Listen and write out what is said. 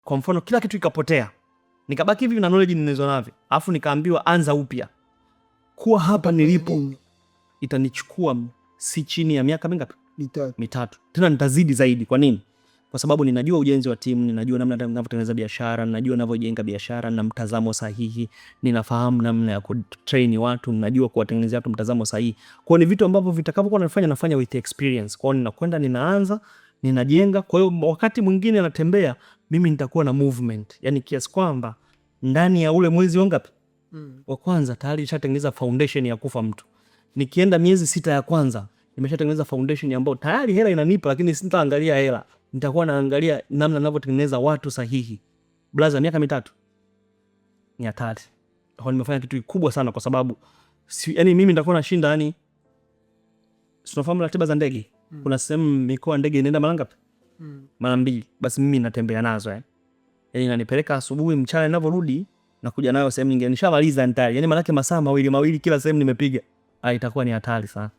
kwa mfano kila kitu ikapotea, nikabaki hivi na knowledge nilizo navyo, alafu nikaambiwa anza upya, kuwa hapa nilipo itanichukua si chini ya miaka mingapi? Mitatu. Tena nitazidi zaidi. Kwa nini? Kwa sababu ninajua ujenzi wa timu, ninajua namna ninavyotengeneza biashara, ninajua ninavyojenga biashara na mtazamo sahihi, ninafahamu namna ya kutrain watu, ninajua kuwatengenezea watu mtazamo sahihi. Kwa ni vitu ambavyo vitakavyokuwa nafanya with experience. Kwa hiyo ninakwenda, ninaanza, ninajenga. Kwa hiyo wakati mwingine natembea, mimi nitakuwa na movement. Yaani kiasi kwamba ndani ya ule mwezi wangapi? Wa kwanza tayari nishatengeneza foundation ya kufa mtu. Nikienda miezi 6 ya kwanza nimeshatengeneza foundation ambayo tayari hela inanipa, lakini sitaangalia hela. Nitakuwa naangalia namna ninavyotengeneza watu sahihi. Blaza, miaka 3 ni hatari. Kwa nimefanya kitu kikubwa sana kwa sababu yani mimi nitakuwa nashinda yani tunafahamu ratiba za ndege. Kuna sehemu mikoa ndege inaenda mara ngapi? Mara 2. Basi mimi natembea nazo yani inanipeleka asubuhi, mchana ninaporudi na kuja nayo sehemu nyingine. Nishamaliza ndani. Yani maana yake masaa 2 kila sehemu nimepiga. Itakuwa ni hatari sana.